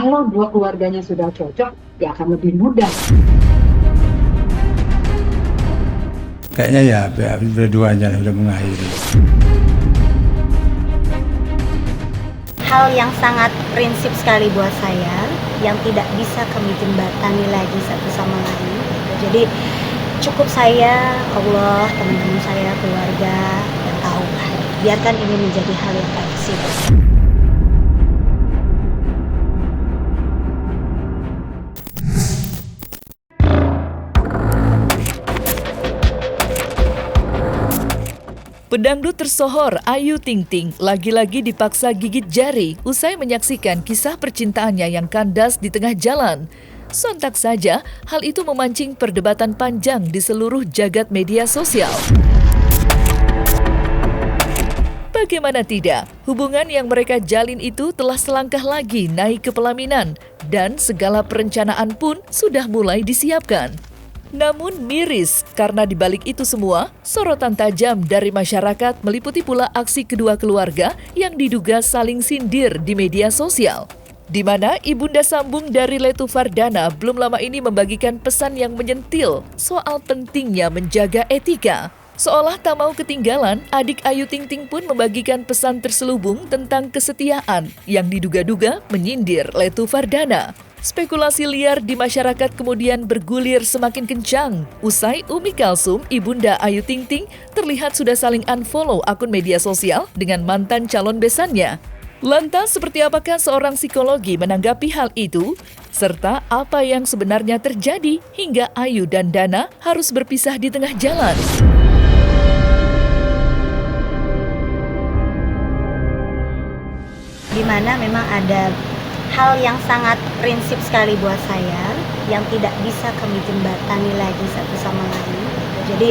Kalau dua keluarganya sudah cocok, ya akan lebih mudah. Kayaknya ya berdua-duanya sudah mengakhiri. Hal yang sangat prinsip sekali buat saya, yang tidak bisa kami jembatani lagi satu sama lain. Jadi cukup saya, Allah, teman-teman saya, keluarga, yang tahu lah. Biarkan ini menjadi hal yang prinsip. Pedangdut tersohor Ayu Ting Ting lagi-lagi dipaksa gigit jari usai menyaksikan kisah percintaannya yang kandas di tengah jalan. Sontak saja, hal itu memancing perdebatan panjang di seluruh jagat media sosial. Bagaimana tidak, hubungan yang mereka jalin itu telah selangkah lagi naik ke pelaminan dan segala perencanaan pun sudah mulai disiapkan. Namun miris karena di balik itu semua, sorotan tajam dari masyarakat meliputi pula aksi kedua keluarga yang diduga saling sindir di media sosial. Di mana Ibunda sambung dari Letu Fardana belum lama ini membagikan pesan yang menyentil soal pentingnya menjaga etika. Seolah tak mau ketinggalan, adik Ayu Ting Ting pun membagikan pesan terselubung tentang kesetiaan yang diduga-duga menyindir Letu Fardana. Spekulasi liar di masyarakat kemudian bergulir semakin kencang. Usai Umi Kalsum, ibunda Ayu Ting Ting, terlihat sudah saling unfollow akun media sosial dengan mantan calon besannya. Lantas, seperti apakah seorang psikologi menanggapi hal itu? Serta apa yang sebenarnya terjadi hingga Ayu dan Dana harus berpisah di tengah jalan? Di mana memang ada hal yang sangat prinsip sekali buat saya, yang tidak bisa kami jembatani lagi satu sama lain. Jadi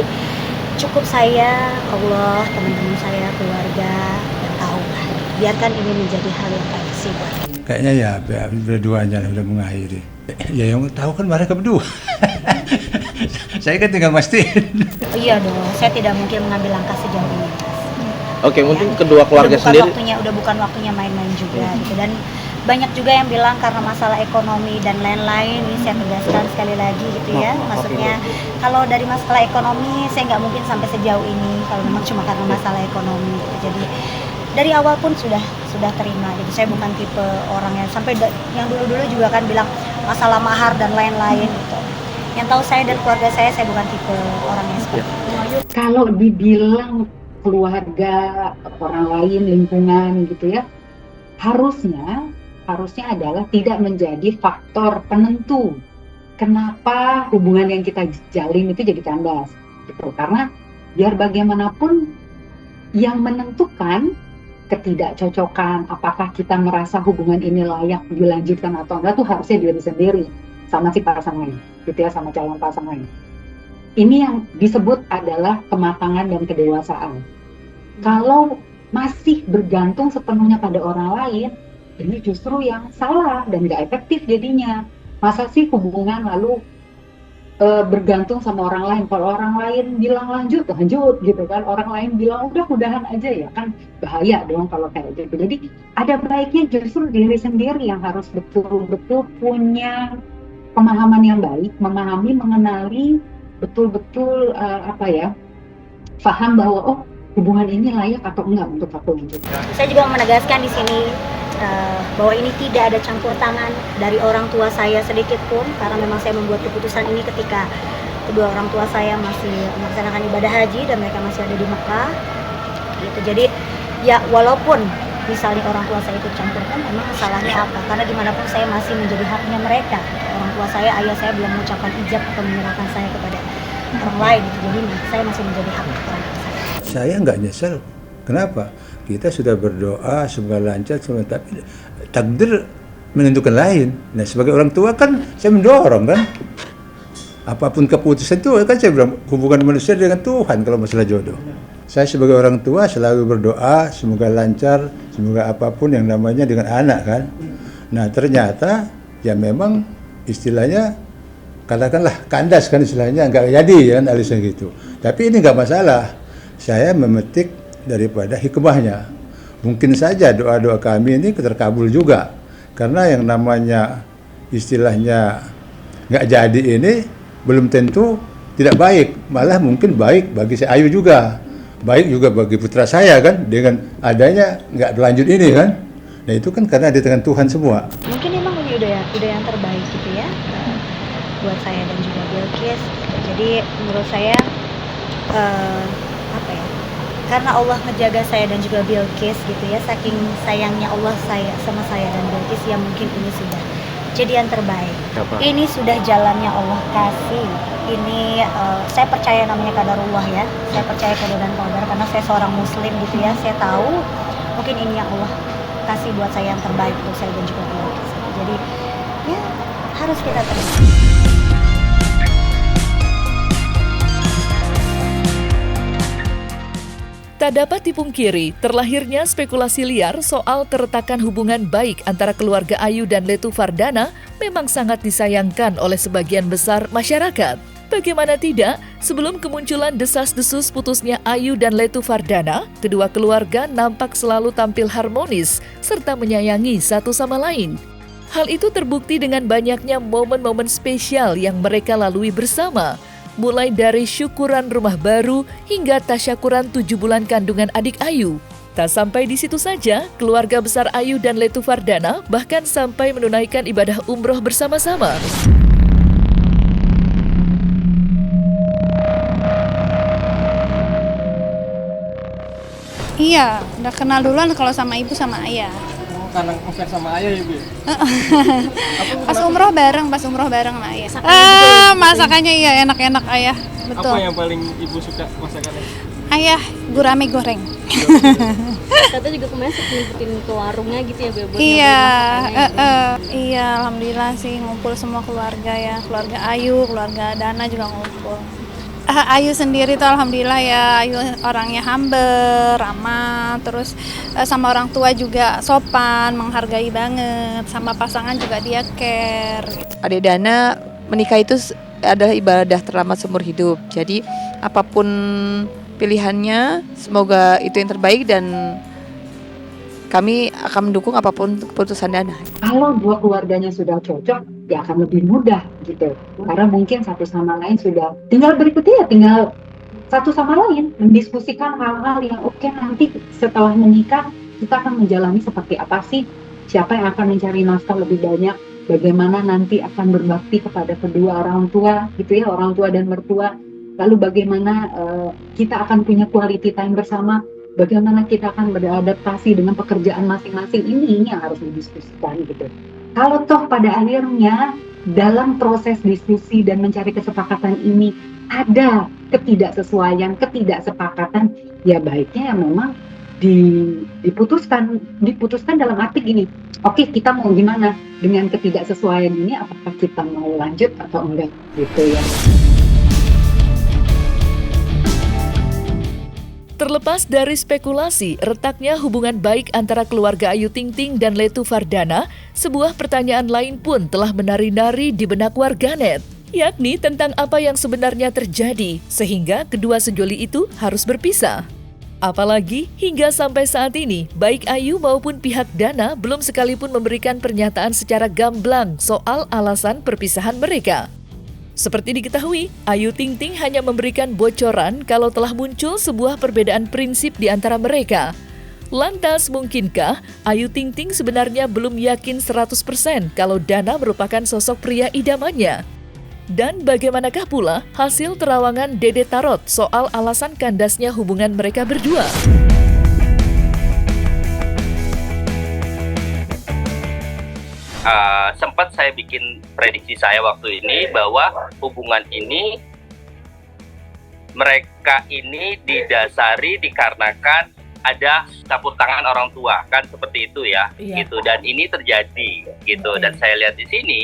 cukup saya, Allah, teman-teman saya, keluarga, yang tahu lah. Biarkan ini menjadi hal yang prinsip buat kami. Kayaknya ya berdua-duanya sudah mengakhiri. Ya yang tahu kan mereka berdua. Saya kan tinggal mastiin. Oh, iya dong, saya tidak mungkin mengambil langkah sejauh ini. Oke, mungkin kedua keluarga sendiri. Udah bukan waktunya main-main juga gitu. Dan banyak juga yang bilang karena masalah ekonomi dan lain-lain. Ini saya tegaskan sekali lagi gitu ya. Maksudnya kalau dari masalah ekonomi saya nggak mungkin sampai sejauh ini kalau memang cuma karena masalah ekonomi gitu. Jadi dari awal pun sudah terima gitu. Saya bukan tipe orang yang sampai yang dulu-dulu juga kan bilang masalah mahar dan lain-lain gitu. Yang tahu saya dan keluarga saya bukan tipe orang yang seperti itu. Kalau dibilang keluarga, orang lain, lingkungan gitu ya, harusnya adalah tidak menjadi faktor penentu kenapa hubungan yang kita jalin itu jadi kandas gitu. Karena biar bagaimanapun yang menentukan ketidakcocokan, apakah kita merasa hubungan ini layak dilanjutkan atau enggak, tuh harusnya diri sendiri sama si pasangan gitu ya, sama calon pasangan. Ini yang disebut adalah kematangan dan kedewasaan. Kalau masih bergantung sepenuhnya pada orang lain, ini justru yang salah dan nggak efektif jadinya. Masa sih hubungan lalu bergantung sama orang lain? Kalau orang lain bilang lanjut gitu kan. Orang lain bilang udahan aja ya kan, bahaya dong kalau kayak gitu. Jadi ada baiknya justru diri sendiri yang harus betul-betul punya pemahaman yang baik, memahami, mengenali betul-betul paham bahwa hubungan ini layak atau enggak untuk aku lanjut. Saya juga menegaskan di sini bahwa ini tidak ada campur tangan dari orang tua saya sedikit pun, karena memang saya membuat keputusan ini ketika kedua orang tua saya masih melaksanakan ibadah haji dan mereka masih ada di Mekah gitu. Jadi ya walaupun misalnya orang tua saya ikut campur, kan memang salahnya apa? Karena dimanapun saya masih menjadi haknya mereka. Orang tua saya, ayah saya belum mengucapkan ijab atau menyerahkan saya kepada orang lain gitu. Jadi saya masih menjadi hak orang tua saya. Saya nggak nyesel. Kenapa? Kita sudah berdoa semoga lancar, tapi takdir menentukan lain. Nah, sebagai orang tua kan saya mendorong kan. Apapun keputusan itu kan saya bilang hubungan manusia dengan Tuhan kalau masalah jodoh. Saya sebagai orang tua selalu berdoa semoga lancar, semoga apapun yang namanya dengan anak kan. Nah, ternyata ya memang istilahnya katakanlah kandas kan istilahnya, nggak jadi kan alisnya gitu. Tapi ini nggak masalah. Saya memetik daripada hikmahnya. Mungkin saja doa-doa kami ini terkabul juga. Karena yang namanya istilahnya nggak jadi ini belum tentu tidak baik, malah mungkin baik bagi si Ayu juga, baik juga bagi putra saya kan, dengan adanya nggak berlanjut ini kan. Nah itu kan karena di tangan Tuhan semua. Mungkin emang ini udah yang terbaik gitu ya, buat saya dan juga Bilqis. Jadi menurut saya apa ya, karena Allah ngejaga saya dan juga Bilqis gitu ya, saking sayangnya Allah sama saya dan Bilqis, ya mungkin ini sudah jadi yang terbaik. Ini sudah jalannya Allah kasih. Ini saya percaya namanya qadarullah ya, saya percaya qada dan qadar karena saya seorang muslim gitu ya. Saya tahu mungkin ini yang Allah kasih buat saya yang terbaik untuk saya dan juga Bilqis. Jadi ya harus kita terima. Tak dapat dipungkiri, terlahirnya spekulasi liar soal keretakan hubungan baik antara keluarga Ayu dan Letu Fardana memang sangat disayangkan oleh sebagian besar masyarakat. Bagaimana tidak, sebelum kemunculan desas-desus putusnya Ayu dan Letu Fardana, kedua keluarga nampak selalu tampil harmonis serta menyayangi satu sama lain. Hal itu terbukti dengan banyaknya momen-momen spesial yang mereka lalui bersama. Mulai dari syukuran rumah baru hingga tasyakuran 7 bulan kandungan adik Ayu. Tak sampai di situ saja, keluarga besar Ayu dan Letu Fardana bahkan sampai menunaikan ibadah umroh bersama-sama. Iya, udah kenal duluan kalau sama ibu sama ayah. Karena ngefans sama ayah ya Bu? Pas umroh bareng sama ayah. Masakannya iya enak-enak ayah, betul. Apa yang paling ibu suka masakannya? Ayah gurame goreng. Tata juga kemarin ngikutin ke warungnya gitu ya, buat Iya, iya alhamdulillah sih ngumpul semua keluarga ya, keluarga Ayu, keluarga Dana juga ngumpul. Ayu sendiri tuh alhamdulillah ya, Ayu orangnya humble, ramah, terus sama orang tua juga sopan, menghargai banget, sama pasangan juga dia care. Adik Dana menikah itu adalah ibadah terlama seumur hidup. Jadi apapun pilihannya, semoga itu yang terbaik dan kami akan mendukung apapun keputusan Dana. Kalau dua keluarganya sudah cocok, ya akan lebih mudah gitu. Karena mungkin satu sama lain sudah tinggal berikutnya ya tinggal satu sama lain mendiskusikan hal-hal yang oke, nanti setelah menikah kita akan menjalani seperti apa sih, siapa yang akan mencari nafkah lebih banyak, bagaimana nanti akan berbakti kepada kedua orang tua gitu ya, orang tua dan mertua, lalu bagaimana kita akan punya quality time bersama, bagaimana kita akan beradaptasi dengan pekerjaan masing-masing. Ini yang harus didiskusikan gitu. Kalau toh pada akhirnya dalam proses diskusi dan mencari kesepakatan ini ada ketidaksesuaian, ketidaksepakatan, ya baiknya memang diputuskan dalam arti gini, oke, kita mau gimana dengan ketidaksesuaian ini, apakah kita mau lanjut atau enggak gitu ya. Terlepas dari spekulasi retaknya hubungan baik antara keluarga Ayu Ting Ting dan Letu Fardana, sebuah pertanyaan lain pun telah menari-nari di benak warganet, yakni tentang apa yang sebenarnya terjadi sehingga kedua sejoli itu harus berpisah. Apalagi hingga sampai saat ini, baik Ayu maupun pihak Dana belum sekalipun memberikan pernyataan secara gamblang soal alasan perpisahan mereka. Seperti diketahui, Ayu Ting Ting hanya memberikan bocoran kalau telah muncul sebuah perbedaan prinsip di antara mereka. Lantas, mungkinkah Ayu Ting Ting sebenarnya belum yakin 100% kalau Dana merupakan sosok pria idamannya? Dan bagaimanakah pula hasil terawangan Dede Tarot soal alasan kandasnya hubungan mereka berdua? Sempat saya bikin prediksi saya waktu ini bahwa hubungan ini mereka ini didasari dikarenakan ada campur tangan orang tua, kan seperti itu ya, gitu. Dan ini terjadi gitu. Dan saya lihat di sini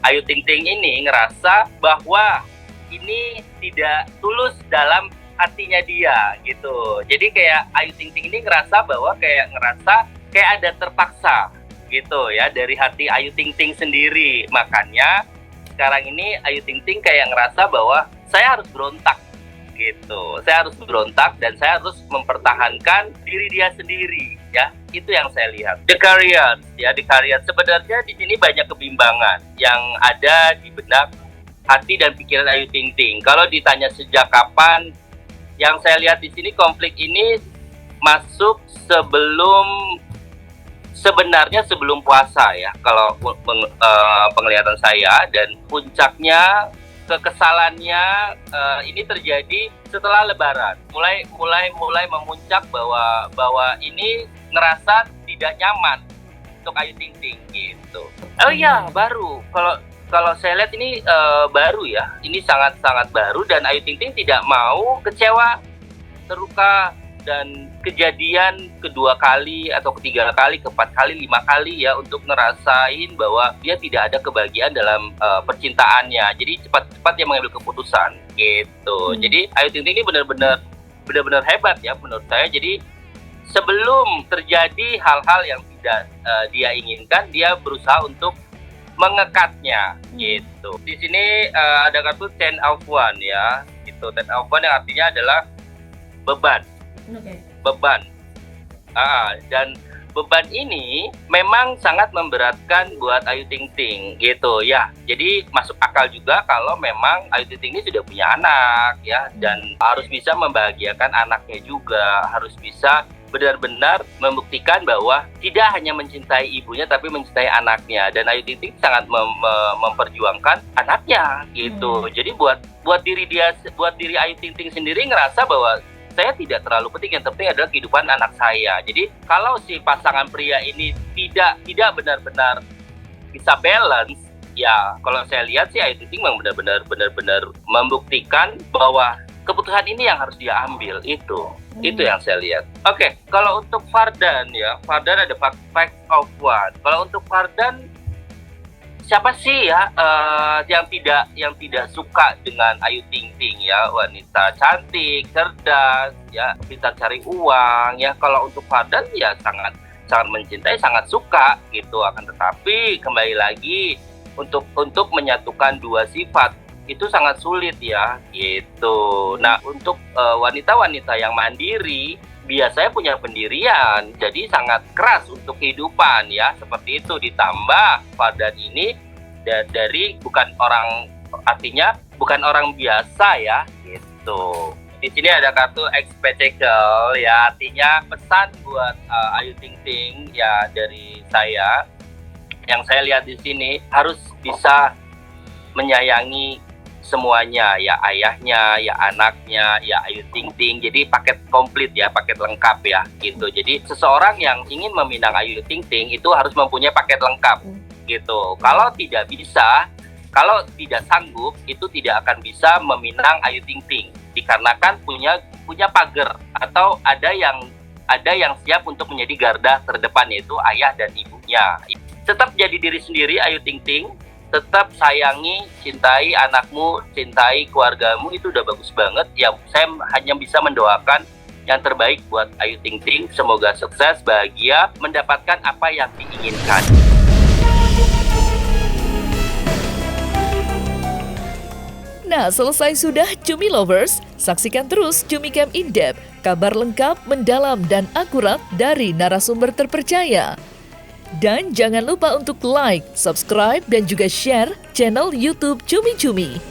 Ayu Ting Ting ini ngerasa bahwa ini tidak tulus dalam hatinya dia gitu. Jadi kayak Ayu Ting Ting ini ngerasa bahwa kayak ada terpaksa gitu ya dari hati Ayu Ting Ting sendiri. Makanya sekarang ini Ayu Ting Ting kayak ngerasa bahwa saya harus berontak gitu. Saya harus berontak dan saya harus mempertahankan diri dia sendiri ya. Itu yang saya lihat. The career sebenarnya di sini banyak kebimbangan yang ada di benak hati dan pikiran Ayu Ting Ting. Kalau ditanya sejak kapan, yang saya lihat di sini konflik ini masuk sebenarnya sebelum puasa ya. Kalau penglihatan saya, dan puncaknya kekesalannya ini terjadi setelah Lebaran. Mulai memuncak bahwa ini ngerasa tidak nyaman untuk Ayu Ting Ting gitu. Oh iya, baru. Kalau saya lihat ini baru ya. Ini sangat baru, dan Ayu Ting Ting tidak mau kecewa, terluka, dan kejadian kedua kali atau ketiga kali, keempat kali, 5 kali ya, untuk ngerasain bahwa dia tidak ada kebahagiaan dalam percintaannya. Jadi cepat-cepat dia mengambil keputusan gitu. Jadi Ayu Ting Ting ini benar-benar hebat ya menurut saya. Jadi sebelum terjadi hal-hal yang tidak dia inginkan, dia berusaha untuk mengekatnya gitu. Di sini ada kartu Ten of One ya, gitu. Ten of One yang artinya adalah beban. Beban. Dan beban ini memang sangat memberatkan buat Ayu Ting Ting gitu ya. Jadi masuk akal juga kalau memang Ayu Ting Ting ini sudah punya anak ya, dan harus bisa membahagiakan anaknya juga, harus bisa benar-benar membuktikan bahwa tidak hanya mencintai ibunya tapi mencintai anaknya. Dan Ayu Ting Ting sangat memperjuangkan anaknya gitu. Jadi buat diri Ayu Ting Ting sendiri ngerasa bahwa saya tidak terlalu penting, yang penting adalah kehidupan anak saya. Jadi kalau si pasangan pria ini tidak benar-benar bisa balance, ya kalau saya lihat sih Ayu Ting Ting memang benar-benar membuktikan bahwa keputusan ini yang harus dia ambil. Itu yang saya lihat. Oke, kalau untuk Fardan ya, Fardan ada Five of One. Kalau untuk Fardan, siapa sih ya yang tidak suka dengan Ayu Ting Ting ya, wanita cantik, cerdas, ya pintar cari uang ya. Kalau untuk Fardan ya sangat mencintai, sangat suka gitu. Akan tetapi kembali lagi untuk menyatukan dua sifat itu sangat sulit ya gitu. Nah, untuk wanita-wanita yang mandiri biasanya punya pendirian, jadi sangat keras untuk kehidupan ya, seperti itu. Ditambah Fardan ini dari bukan orang biasa ya gitu. Di sini ada kartu Expectacle ya, artinya pesan buat Ayu Ting Ting ya dari saya. Yang saya lihat di sini harus bisa menyayangi semuanya ya, ayahnya, ya anaknya, ya Ayu Ting Ting. Jadi paket komplit ya, paket lengkap ya gitu. Jadi seseorang yang ingin meminang Ayu Ting Ting itu harus mempunyai paket lengkap gitu. Kalau tidak sanggup, itu tidak akan bisa meminang Ayu Ting Ting, dikarenakan punya pagar, atau ada yang siap untuk menjadi garda terdepan, yaitu ayah dan ibunya. Tetap jadi diri sendiri Ayu Ting Ting. Tetap sayangi, cintai anakmu, cintai keluargamu, itu udah bagus banget. Ya, saya hanya bisa mendoakan yang terbaik buat Ayu Ting Ting. Semoga sukses, bahagia, mendapatkan apa yang diinginkan. Nah, selesai sudah Cumi Lovers. Saksikan terus Cumi Camp In-Depth, kabar lengkap, mendalam, dan akurat dari narasumber terpercaya. Dan jangan lupa untuk like, subscribe, dan juga share channel YouTube Cumi Cumi.